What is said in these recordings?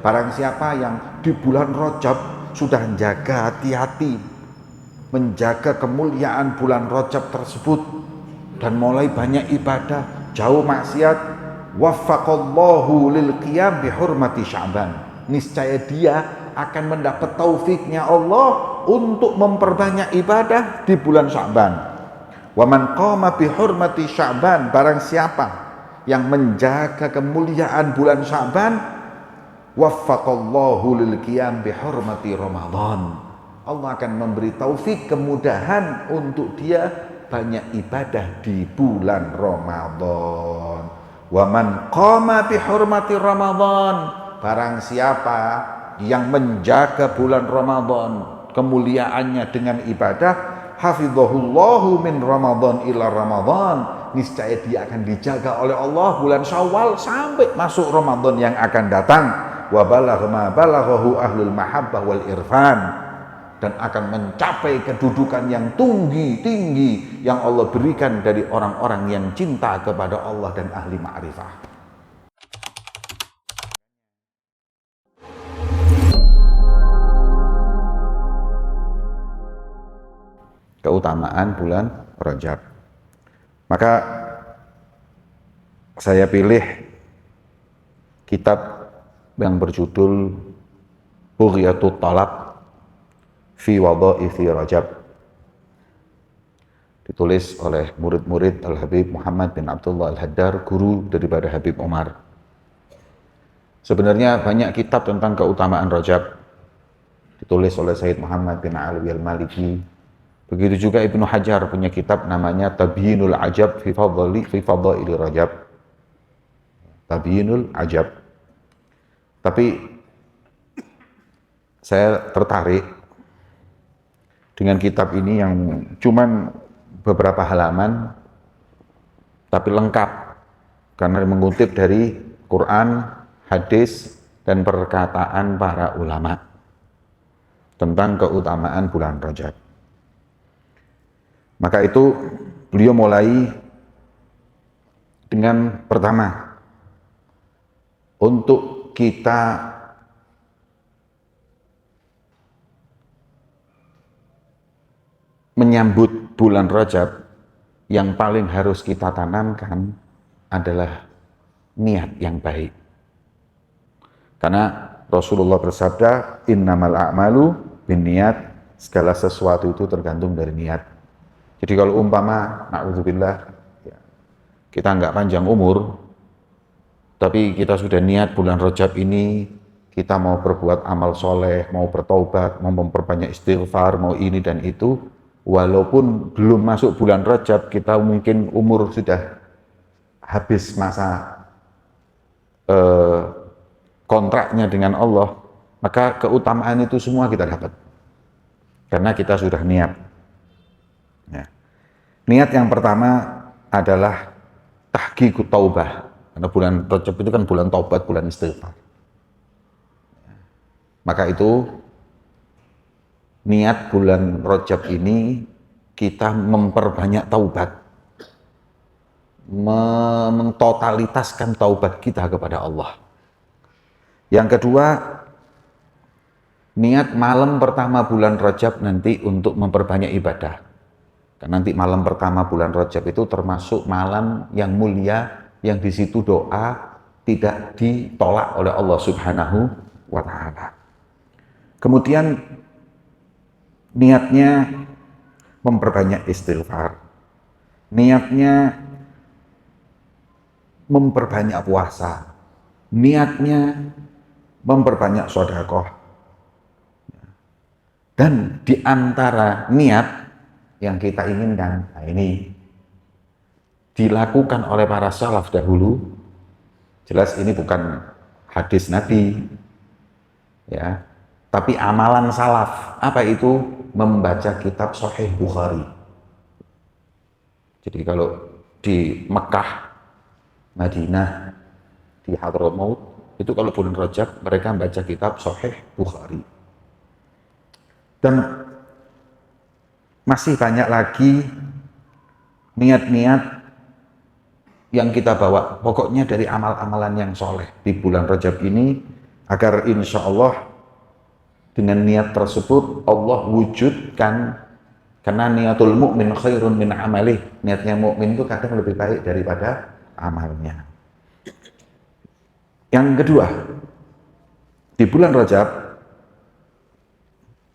Barang siapa yang di bulan Rajab sudah menjaga hati-hati, menjaga kemuliaan bulan Rajab tersebut dan mulai banyak ibadah, jauh maksiat, waffaqallahu lil qiyam bi hurmati Sya'ban. Niscaya dia akan mendapat taufiknya Allah untuk memperbanyak ibadah di bulan Sya'ban. Wa man qama bi hurmati Sya'ban, barang siapa yang menjaga kemuliaan bulan Sya'ban, waffaqallahu lil qiyam bi hurmati Ramadan. Allah akan memberi taufik, kemudahan untuk dia banyak ibadah di bulan Ramadan. Wa man qama bi hurmati Ramadan, barang siapa yang menjaga bulan Ramadan, kemuliaannya dengan ibadah, hafizahullahu min Ramadan ila Ramadan, niscaya dia akan dijaga oleh Allah bulan Syawal sampai masuk Ramadan yang akan datang. Wa balagha ma balaghahu ahlul mahabbah wal irfan, dan akan mencapai kedudukan yang tinggi yang Allah berikan dari orang-orang yang cinta kepada Allah dan ahli ma'rifah. Keutamaan bulan Rajab. Maka saya pilih kitab yang berjudul Bughyatut Talab fi Wadha'ifi Rajab, ditulis oleh murid-murid Al-Habib Muhammad bin Abdullah Al-Haddar, guru daripada Habib Umar. Sebenarnya banyak kitab tentang keutamaan Rajab, ditulis oleh Sayyid Muhammad bin Ali Al-Maliki. Begitu juga Ibnu Hajar punya kitab namanya Tabyinul Ajab fi Fadaili Rajab. Tabyinul Ajab. Tapi saya tertarik dengan kitab ini yang cuman beberapa halaman tapi lengkap karena mengutip dari Quran, hadis, dan perkataan para ulama tentang keutamaan bulan Rajab. Maka itu beliau mulai dengan pertama, untuk kita menyambut bulan Rajab, yang paling harus kita tanamkan adalah niat yang baik. Karena Rasulullah bersabda, innamal a'malu binniyat, segala sesuatu itu tergantung dari niat. Jadi kalau umpama, na'udzubillah, kita nggak panjang umur, tapi kita sudah niat bulan Rajab ini, kita mau berbuat amal soleh, mau bertaubat, mau memperbanyak istighfar, mau ini dan itu, walaupun belum masuk bulan Rajab, kita mungkin umur sudah habis masa kontraknya dengan Allah, maka keutamaan itu semua kita dapat. Karena kita sudah niat. Ya. Niat yang pertama adalah tahqiqut taubah. Karena bulan Rajab itu kan bulan taubat, bulan istighfar. Maka itu niat bulan Rajab ini kita memperbanyak taubat, mentotalitaskan taubat kita kepada Allah. Yang kedua, niat malam pertama bulan Rajab nanti untuk memperbanyak ibadah. Karena nanti malam pertama bulan Rajab itu termasuk malam yang mulia, yang di situ doa tidak ditolak oleh Allah Subhanahu wa Ta'ala. Kemudian niatnya memperbanyak istighfar, niatnya memperbanyak puasa, niatnya memperbanyak sedekah. Dan di antara niat yang kita inginkan, nah ini dilakukan oleh para salaf dahulu. Jelas ini bukan hadis Nabi, ya, tapi amalan salaf. Apa itu? Membaca kitab Sahih Bukhari. Jadi kalau di Mekah, Madinah, di Hadramaut, itu kalau bulan Rajab mereka membaca kitab Sahih Bukhari. Dan masih banyak lagi niat-niat yang kita bawa, pokoknya dari amal-amalan yang soleh di bulan Rajab ini, agar insya Allah dengan niat tersebut Allah wujudkan, karena niatul mukmin khairun min amalih, niatnya mukmin itu kadang lebih baik daripada amalnya. Yang kedua, di bulan Rajab,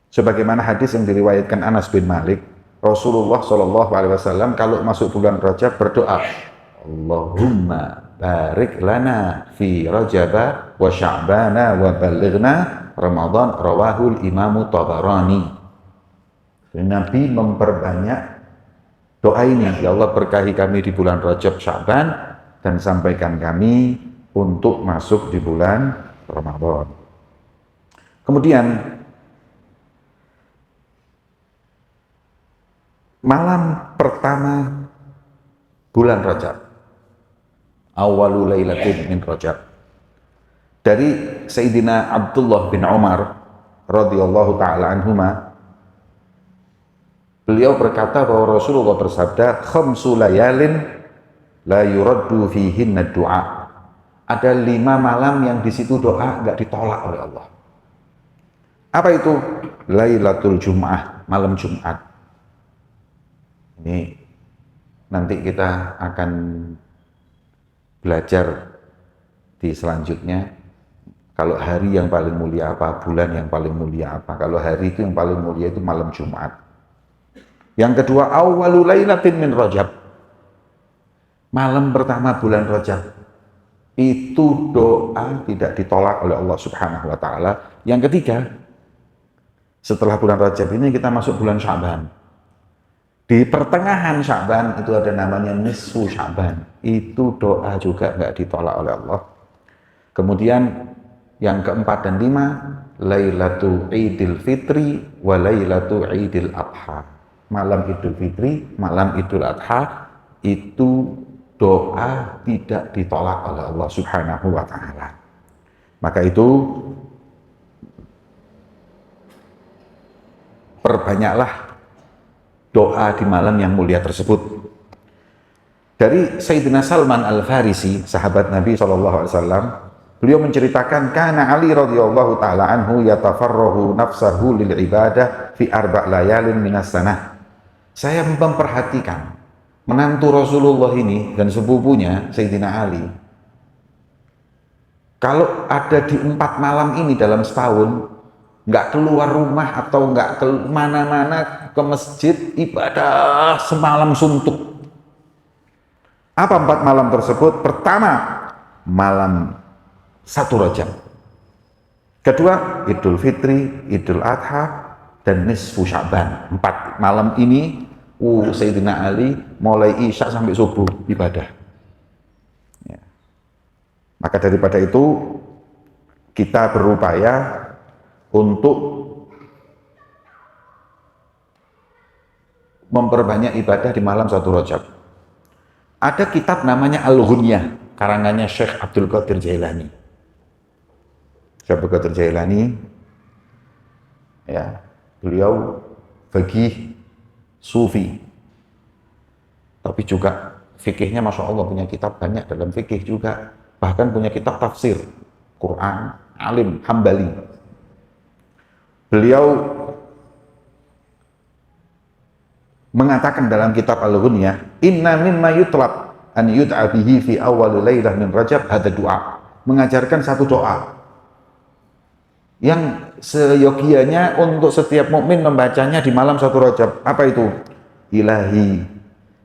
sebagaimana hadis yang diriwayatkan Anas bin Malik, Rasulullah SAW kalau masuk bulan Rajab berdoa, Allahumma barik lana fi Rajaba wa Sya'bana wa balighna Ramadan, rawahul Imamu Tabarani. Nabi memperbanyak doa ini, ya Allah berkahi kami di bulan Rajab Sya'ban dan sampaikan kami untuk masuk di bulan Ramadan. Kemudian malam pertama bulan Rajab, awwalu lailatin min Rajab, dari Sayyidina Abdullah bin Umar radhiyallahu taala anhuma, beliau berkata bahwa Rasulullah bersabda, khamsu layalin la yuraddu fihinna du'a. Ada 5 malam yang di situ doa enggak ditolak oleh Allah. Apa itu? Lailatul Jum'ah, malam Jumat. Ini nanti kita akan belajar di selanjutnya. Kalau hari yang paling mulia apa, bulan yang paling mulia apa. Kalau hari itu yang paling mulia itu malam Jumat. Yang kedua, awwalu lailatin min Rajab, malam pertama bulan Rajab. Itu doa tidak ditolak oleh Allah Subhanahu wa taala. Yang ketiga, setelah bulan Rajab ini kita masuk bulan Sya'ban. Di pertengahan Sya'ban itu ada namanya nisfu Sya'ban. Itu doa juga nggak ditolak oleh Allah. Kemudian yang keempat dan 5, Lailatul Idul Fitri wa Lailatul Idul Adha. Malam Idul Fitri, malam Idul Adha, itu doa tidak ditolak oleh Allah Subhanahu wa taala. Maka itu perbanyaklah doa di malam yang mulia tersebut. Dari Sayyidina Salman Al-Farisi, sahabat Nabi SAW, beliau menceritakan, kana Ali radhiyallahu taala anhu yatafarrahu nafsahu lil ibadah fi 4 layalin minas sanah. Saya memperhatikan menantu Rasulullah ini dan sepupunya Sayyidina Ali, kalau ada di 4 malam ini dalam setahun, nggak keluar rumah atau nggak ke mana-mana, ke masjid ibadah semalam suntuk. Apa 4 malam tersebut? Pertama, malam 1 Rajab. Kedua, Idul Fitri, Idul Adha, dan nisfu Sya'ban. 4 malam ini Sayyidina Ali mulai Isya sampai subuh ibadah. Ya. Maka daripada itu kita berupaya untuk memperbanyak ibadah di malam 1 Rajab. Ada kitab namanya Al-Ghunyah, karangannya Syekh Abdul Qadir Jailani. Syekh Abdul Qadir Jailani, ya, beliau faqih Sufi, tapi juga fikihnya Masya Allah, punya kitab banyak dalam fikih juga, bahkan punya kitab tafsir Quran, alim Hambali. Beliau mengatakan dalam kitab Al-Ghunyah, inna mimma yutlab an yud'a bihi fi awal lailah min Rajab hada doa, mengajarkan satu doa yang seyogianya untuk setiap mukmin membacanya di malam 1 Rajab. Apa itu? Ilahi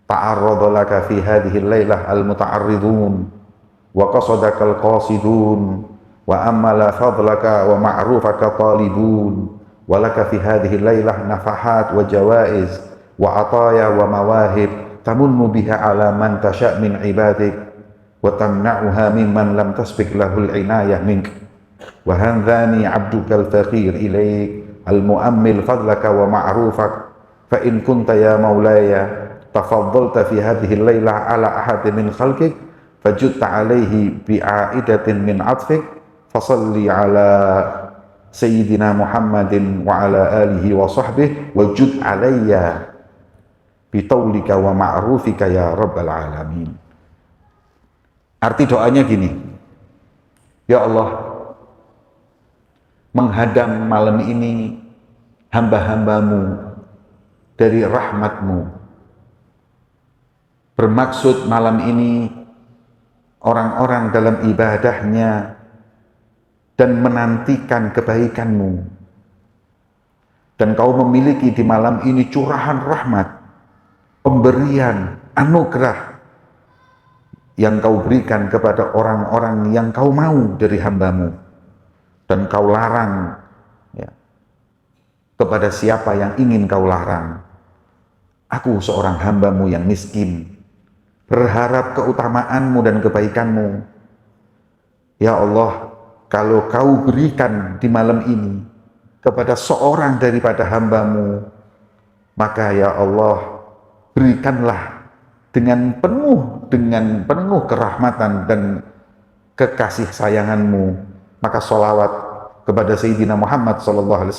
ta'arrada laka fi hadhihi lailah al-muta'arridun wa qasadaka al-qasidun wa ammala fadlaka wa ma'rufaka talibun wa laka fi hadhihi lailah nafahat wa jawaiz wa ataya wa mawahib tamunnu biha ala man tasha' min ibadik wa tamna'uha mimman lam tasbik lahul inayah mink wa hanzani abdukal faqir ilaik al-mu'ammil fadlaka wa ma'rufak fa in kunta ya maulaya tafaddalta fi hadhihi al-lailah ala ahadin min khalqik fajutta alaihi bi'aidatin min atfik fasalli ala sayyidina Muhammadin wa ala alihi wa sahbihi wajud alayya bitawlika wa ma'rufika ya rabbal alamin. Arti doanya gini, ya Allah, menghadang malam ini hamba-hambamu dari rahmatmu. Bermaksud malam ini orang-orang dalam ibadahnya dan menantikan kebaikanmu. Dan kau memiliki di malam ini curahan rahmat, pemberian, anugerah yang kau berikan kepada orang-orang yang kau mau dari hambamu. Dan kau larang ya, kepada siapa yang ingin kau larang. Aku seorang hambamu yang miskin, berharap keutamaanmu dan kebaikanmu. Ya Allah, kalau kau berikan di malam ini kepada seorang daripada hambamu, maka ya Allah, berikanlah dengan penuh kerahmatan dan kekasih sayanganmu. Maka sholawat kepada Sayyidina Muhammad SAW,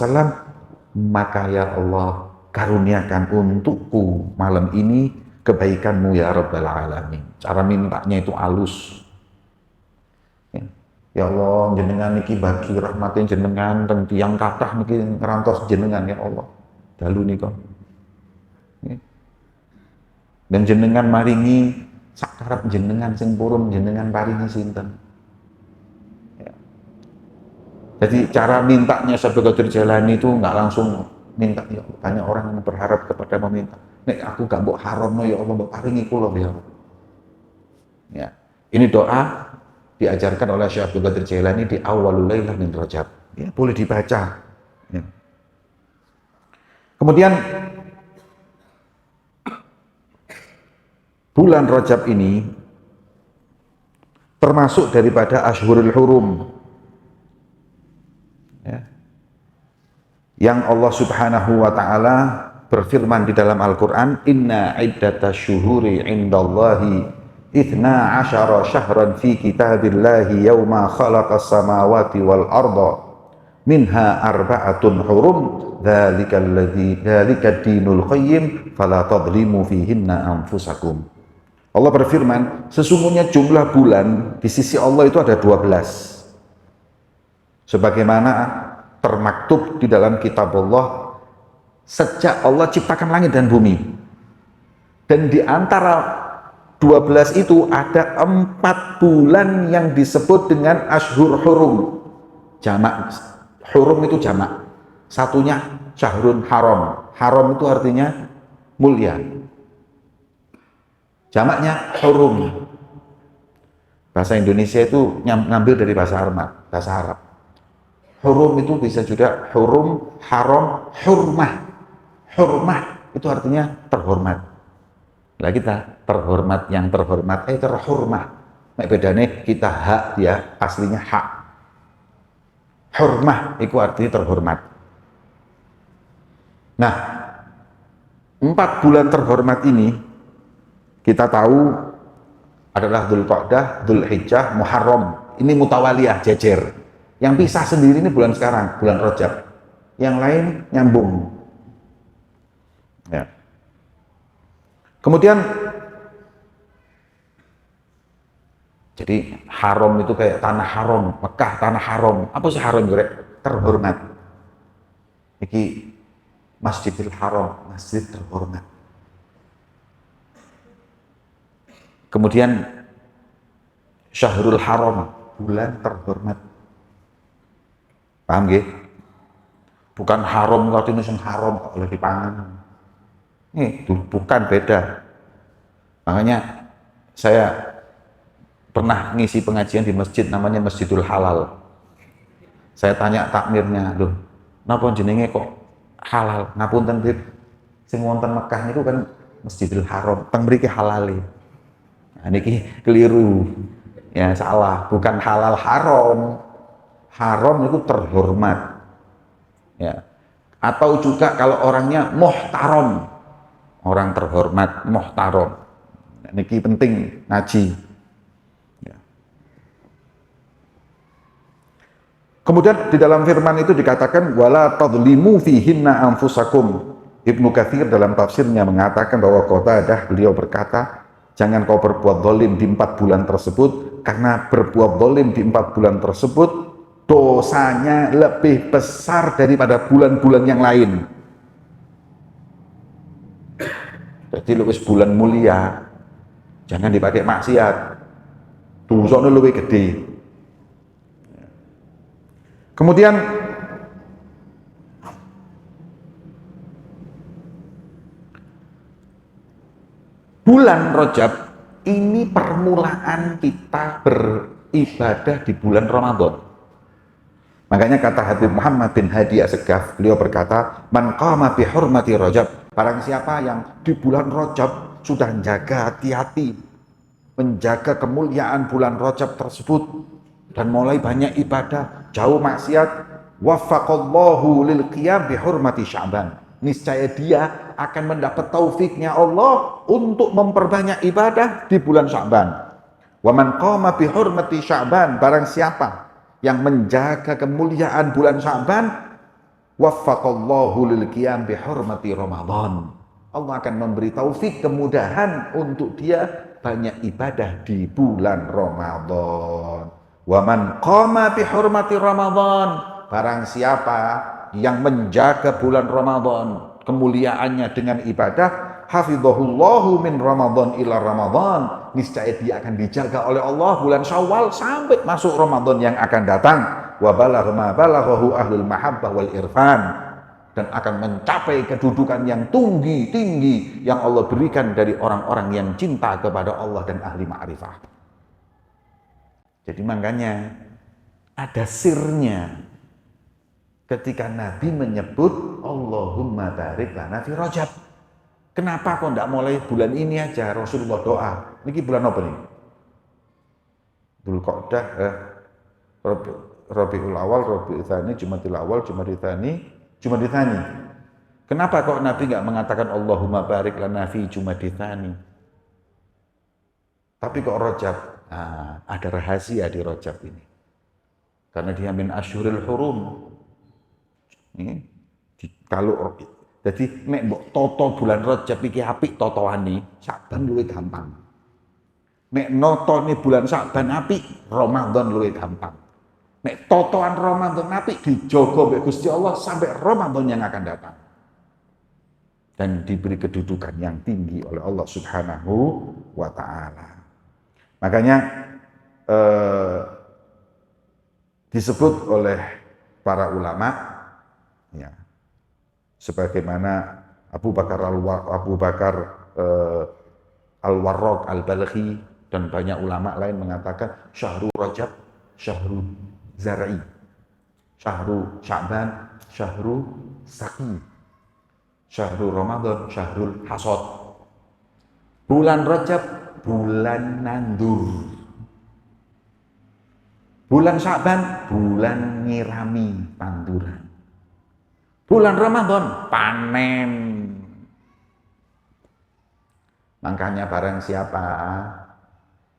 maka ya Allah, karuniakan untukku malam ini kebaikanmu ya Rabbal Alamin. Cara mintanya itu halus. Ya Allah, jenengan niki bagi rahmatin jenengan teng tiyang kathah niki ngerantos jenengan ya Allah. Dalu nika. Dan jenengan maringi sakarep jenengan sing purun jenengan paringi sinten. Ya. Jadi cara mintanya Syekh Abdul Qadir Jailani itu nggak langsung minta ya Allah. Banyak orang yang berharap kepada meminta. Nek aku gak mbok haramno ya Allah mbok paringi kula ya Allah. Ya. Ini doa diajarkan oleh Syekh Abdul Qadir Jailani di awalul lailah min Rajab. Ya, boleh dibaca. Ya. Kemudian bulan Rajab ini termasuk daripada Ashhurul Hurum. Ya. Yang Allah Subhanahu wa taala berfirman di dalam Al-Qur'an, "Inna iddatasyuhuri 'indallahi 12 syahran fi kitabillahi yauma khalaqas samawati wal arda minha arba'atun hurum dzalika dinul qayyim fala tadhlimu fihinna anfusakum." Allah berfirman, sesungguhnya jumlah bulan di sisi Allah itu ada 12. Sebagaimana termaktub di dalam kitab Allah sejak Allah ciptakan langit dan bumi. Dan di antara 12 itu ada 4 bulan yang disebut dengan Ashhur Hurum. Jamak, Hurum itu jamak. Satunya Syahrun Haram. Haram itu artinya mulia. Jamaknya Hurum. Bahasa Indonesia itu ngambil dari bahasa Arab. Hurum itu bisa juga hurum, haram, hurmah. Hurmah itu artinya terhormat. Lah kita terhormat, yang terhormat terhormat. Nek bedane kita hak, dia aslinya hak. Hurmah itu artinya terhormat. Nah, 4 bulan terhormat ini kita tahu adalah Dzulqa'dah, Dzulhijjah, Muharram. Ini mutawaliyah, jejer. Yang pisah sendiri ini bulan sekarang, bulan Rajab. Yang lain nyambung. Ya. Kemudian jadi haram itu kayak tanah haram, Mekah tanah haram. Apa sih haram itu? Terhormat. Iki Masjidil Haram, masjid terhormat. Kemudian Syahrul Haram, bulan terhormat. Paham nggih? Bukan haram artinya sing haram kok oleh dipangan. Bukan, beda. Makanya saya pernah ngisi pengajian di masjid namanya Masjidul Halal. Saya tanya takmirnya, loh, napa jenenge kok halal? Ngapunten, Bib, sing wonten Mekah niku kan Masjidil Haram, teng mriki halale. Nah, niki keliru. Ya, salah, bukan halal haram. Haram itu terhormat. Ya. Atau juga kalau orangnya muhtaram, orang terhormat, muhtaram. Niki penting ngaji. Ya. Kemudian di dalam firman itu dikatakan wala tadlimu fihinna anfusakum. Ibnu Katsir dalam tafsirnya mengatakan bahwa Qatadah, beliau berkata, jangan kau berbuat zalim di 4 bulan tersebut, karena berbuat zalim di 4 bulan tersebut dosanya lebih besar daripada bulan-bulan yang lain. Jadi lewis bulan mulia, jangan dipakai maksiat, dosanya lebih gede. Kemudian bulan Rajab ini permulaan kita beribadah di bulan Ramadan. Makanya kata Habib Muhammad bin Hadi Assegaf, beliau berkata, "Man qama bi hurmati Rajab." Barang siapa yang di bulan Rajab sudah menjaga hati-hati, menjaga kemuliaan bulan Rajab tersebut dan mulai banyak ibadah, jauh maksiat, waffaqallahu lil qiyam bi hurmati Sya'ban. Niscaya dia akan mendapat taufiknya Allah untuk memperbanyak ibadah di bulan Sya'ban. Wa man qama bi hurmati Sya'ban, barang siapa yang menjaga kemuliaan bulan Sya'ban, waffaqallahu lil qiyam bi hurmati Ramadan. Allah akan memberi taufik kemudahan untuk dia banyak ibadah di bulan Ramadan. Wa man qama bi hurmati Ramadan, barang siapa yang menjaga bulan Ramadan kemuliaannya dengan ibadah, hafizahullahu min Ramadan ila Ramadan, niscaya dia akan dijaga oleh Allah bulan Syawal sampai masuk Ramadan yang akan datang. Wa balagha ma balaghahu ahlul mahabbah wal irfan, dan akan mencapai kedudukan yang tinggi yang Allah berikan dari orang-orang yang cinta kepada Allah dan ahli ma'rifah. Jadi makanya ada sirnya ketika Nabi menyebut Allahumma barik lana fi Rajab. Kenapa kok tidak mulai bulan ini aja Rasulullah doa? Ini bulan apa nih? Dzulqa'dah, Rabiul Awal, Rabiul Tsani, Jumadil Awal, Jumadil Tsani. Kenapa kok Nabi nggak mengatakan Allahumma barik lana fi Jumadil Tsani? Tapi kok Rajab? Nah, ada rahasia di Rajab ini. Karena dia min asyhuril hurum. Ini kalau jadi nek mbok toto bulan Rajab iki apik totoane, Sya'ban luwih gampang. Nek notone bulan Sya'ban apik, Ramadan luwih gampang. Nek totoan Ramadan apik dijogo mbek Gusti Allah sampai Ramadan yang akan datang. Dan diberi kedudukan yang tinggi oleh Allah Subhanahu wa taala. Makanya disebut oleh para ulama, ya, sebagaimana Abu Bakar Al-Warraq Al-Balkhi dan banyak ulama lain mengatakan syahrul Rajab syahrul zar'i, syahrul Sya'ban syahrul saqi, syahrul Ramadan syahrul hasad. Bulan Rajab bulan nandur, bulan Sya'ban bulan nyirami tanduran, bulan Ramadan panen. Makanya barang siapa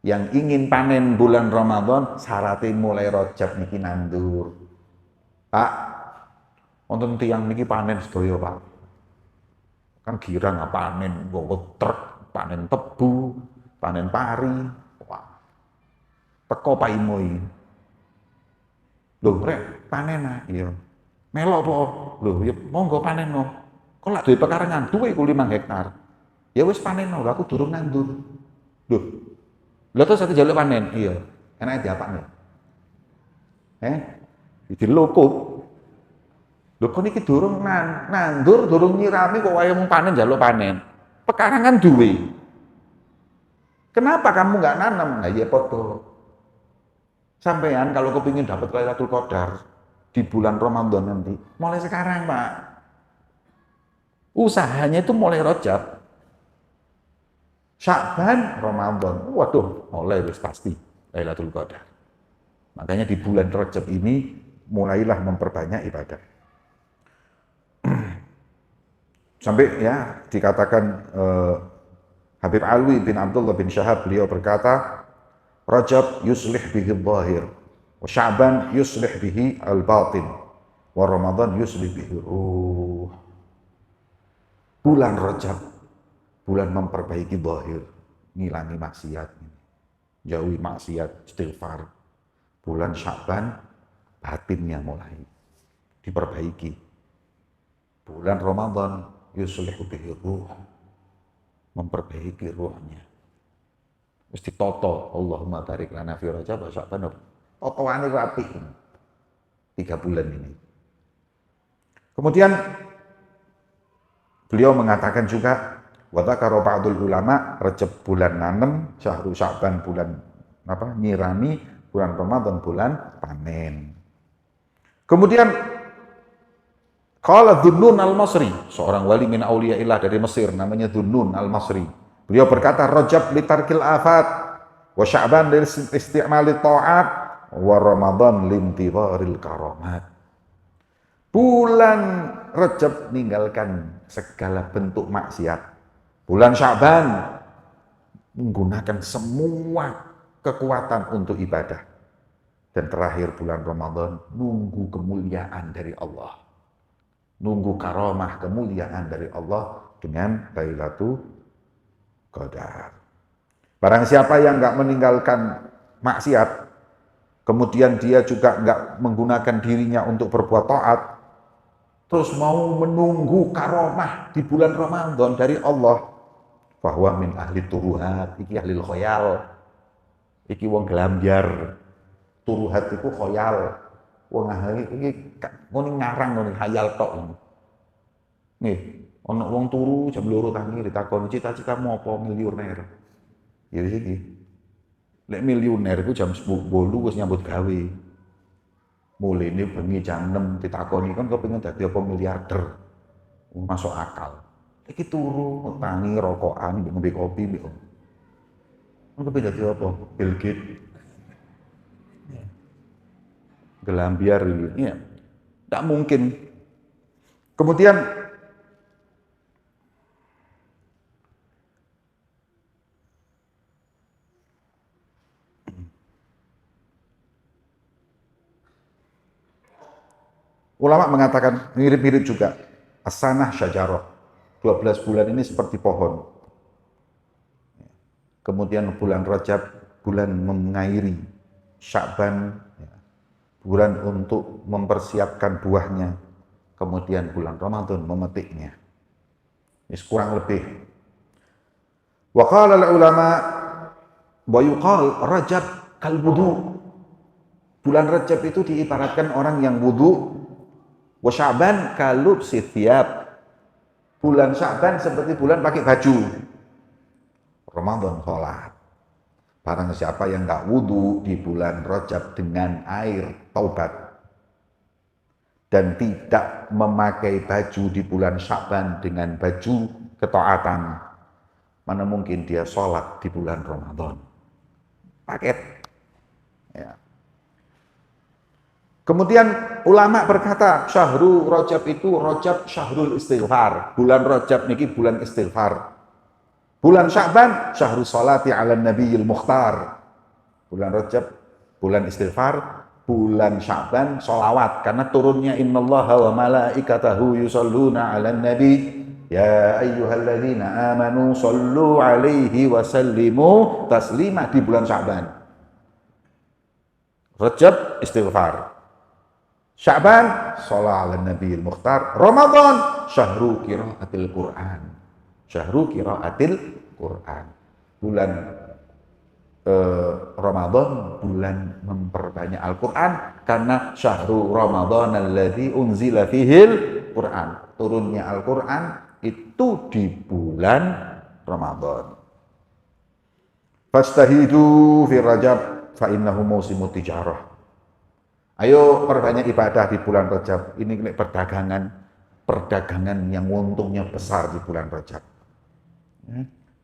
yang ingin panen bulan Ramadan, syaratnya mulai Rajab niki nandur. Pak, wonten tiyang niki panen sedaya, Pak. Kan girang panen nggo truk, panen tebu, panen pari. Wah. Teko paimoi. Lho, rek, panen ah. Iya. Melok po. Lho, ya monggo panen no. Kok lak duwe pekarangan, duwe ku 5 hektar. Ya wis panen no, aku durung nandur. Lho. Lha terus aku njaluk panen. Iya. Enake diapakne. Dilokup. Lho kok niki durung nandur, durung nyirami kok wae mung panen njaluk panen. Pekarangan duwe. Kenapa kamu nggak nanam? Nah, ya podo. Sampean kalau kepingin dapat Lailatul Qadar di bulan Ramadan nanti, mulai sekarang, Pak. Usahanya itu mulai Rajab. Sya'ban, Ramadan. Waduh, mulai wis pasti Lailatul Qadar. Makanya di bulan Rajab ini mulailah memperbanyak ibadah. Sampai ya dikatakan Habib Alwi bin Abdullah bin Syahab, beliau berkata, Rajab yuslih bihi dhahir, wa Sya'ban yuslih bihi al-batin, wa Ramadan yuslih bihi ruh. Bulan Rajab, bulan memperbaiki dhahir, ngilangi maksiat, jauhi maksiat, istighfar. Bulan Sya'ban, batinnya mulai diperbaiki. Bulan Ramadan yuslihu bihi ruh, memperbaiki ruhnya. Mesti toto, Allahumma barik lana fi Rajab wa Sya'ban. Totoane rapi 3 bulan ini. Kemudian beliau mengatakan juga wa dzakara ba'dul ulama Rajab bulan nanem, Syahrul Sya'ban bulan nyirami, bulan Ramadan bulan panen. Kemudian qala Dhunnun al-Masri, seorang wali min auliyaillah dari Mesir namanya Dhunnun al-Masri. Beliau berkata Rajab litarkil afat wa Sya'ban lil istimali ta'at wa Ramadan lintidharil karamat. Bulan Rajab meninggalkan segala bentuk maksiat. Bulan Sya'ban menggunakan semua kekuatan untuk ibadah. Dan terakhir bulan Ramadan nunggu kemuliaan dari Allah. Nunggu karamah kemuliaan dari Allah dengan Lailatul Qadar. Barang siapa yang enggak meninggalkan maksiat, kemudian dia juga enggak menggunakan dirinya untuk berbuat taat, terus mau menunggu karamah di bulan Ramadan dari Allah, bahwa min ahli turuhat, iki ahli khoyal, iki wong gelambiar. Turuhat iku khoyal, wong ahli iki ngene ngarang ngene khayal tok. Nggih, ana wong turu jam 2 tangi ditakoni cita-citamu apa, miliuner. Ya wis iki. Lek miliuner iku jam 8 wis nyambut gawe. Mulene bengi jam 6 ditakoni kon kepengin dadi apa miliarder. Masuk akal. Iki turu tangi rokokan ngombe kopi mbek. Kon kepengin dadi apa? Bill Gates. Gelambiar ini ya, tidak mungkin. Kemudian ulama mengatakan mirip-mirip juga. As-sanah syajarah, 12 bulan ini seperti pohon. Kemudian bulan Rajab, bulan mengairi. Sya'ban, bulan untuk mempersiapkan buahnya, kemudian bulan Ramadan memetiknya. Ini kurang lebih. Wa qala al-ulama wa yuqal Rajab kal wudu. Bulan Rajab itu diibaratkan orang yang wudu. Wa Sya'ban kalubsi thiyab. Bulan Sya'ban seperti bulan pakai baju. Ramadan salat. Barang siapa yang enggak wudu di bulan Rajab dengan air taubat dan tidak memakai baju di bulan Sya'ban dengan baju ketaatan, mana mungkin dia sholat di bulan Ramadan? Paket. Ya. Kemudian ulama berkata, Syahrul Rajab itu Rajab Syahrul Istighfar. Bulan Rajab niki bulan istighfar. Bulan Sya'ban Syahrul Salati ala Nabiyil Mukhtar. Bulan Rajab bulan istighfar, bulan Sya'ban sholawat karena turunnya innallaha wa malaikatahu yusholluna 'alan nabi ya ayyuhalladzina amanu shollu 'alaihi wa sallimu taslima di bulan Sya'ban. Rajab istighfar, Sya'ban sholat 'alan nabiyil mukhtar, Ramadan syahrul qiraatil Qur'an. Syahrul qiraatil Qur'an. Bulan Ramadan bulan memperbanyak Al-Qur'an karena syahrul Ramadan alladzi unzila fihil Qur'an. Turunnya Al-Qur'an itu di bulan Ramadan. Fastahidu fi Rajab fa innahu mausimut tijarah. Ayo perbanyak ibadah di bulan Rajab. Ini perdagangan yang untungnya besar di bulan Rajab.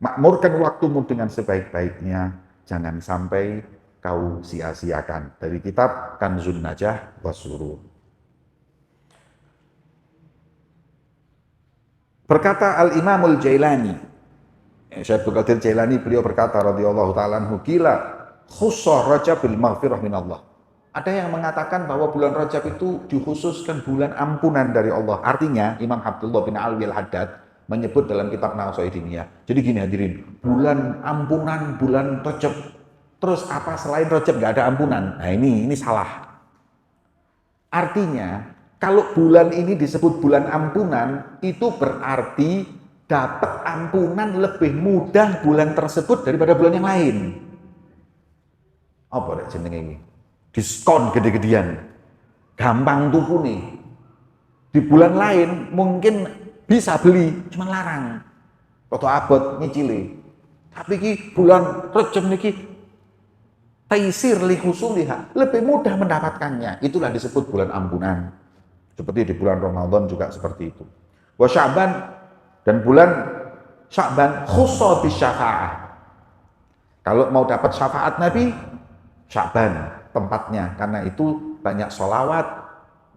Makmurkan waktumu dengan sebaik-baiknya, jangan sampai kau sia-siakan. Dari kitab Kanzun Najah Wasurur. Berkata Al-Imamul Jailani, Syekh Abdul Qadir Jailani, beliau berkata radhiyallahu ta'ala anhu, qila khussa Rajab bil maghfirah minallah. Ada yang mengatakan bahwa bulan Rajab itu dikhususkan bulan ampunan dari Allah. Artinya Imam Abdullah bin Alwi al-Haddad menyebut dalam kitab Nawasoidiniyah. Jadi gini hadirin, bulan ampunan, bulan Rajab. Terus apa selain Rajab nggak ada ampunan? Nah ini salah. Artinya, kalau bulan ini disebut bulan ampunan, itu berarti dapat ampunan lebih mudah bulan tersebut daripada bulan yang lain. Apa rek jenenge iki? Diskon gede-gedean. Gampang tuku nih. Di bulan lain mungkin bisa beli, cuma larang. Foto abot nyicili. Tapi ki bulan Rejab niki taisir li husuliha, lebih mudah mendapatkannya. Itulah disebut bulan ampunan. Seperti di bulan Ramadan juga seperti itu. Wa Sya'ban, dan bulan Sya'ban khussa bi syafa'ah. Kalau mau dapat syafaat Nabi, Sya'ban tempatnya, karena itu banyak sholawat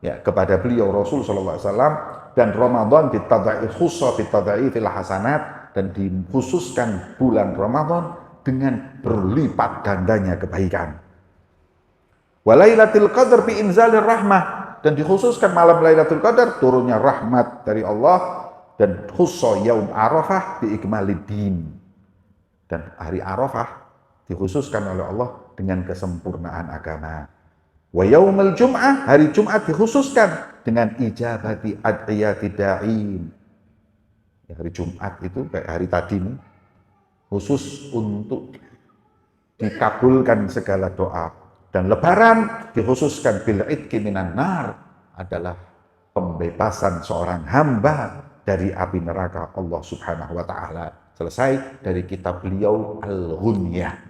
ya kepada beliau Rasul sallallahu alaihi wasallam, dan Ramadan ditadai khussa bitadai fil hasanat, dan dikhususkan bulan Ramadan dengan berlipat gandanya kebaikan. Walailatul qadar bi inzalir rahmah, dan dikhususkan malam Lailatul Qadar turunnya rahmat dari Allah, dan khussa yaum Arafah bi ikmaliddin, dan hari Arafah dikhususkan oleh Allah dengan kesempurnaan agama. Wa yaumul jum'ah, hari Jumat dikhususkan dengan ijabati ad'iyati da'in. Ya, hari Jumat itu kayak hari tadi nih, khusus untuk dikabulkan segala doa. Dan Lebaran dikhususkan bil idki minan nar, adalah pembebasan seorang hamba dari api neraka Allah Subhanahu wa taala. Selesai dari kitab beliau Al-Ghunyah.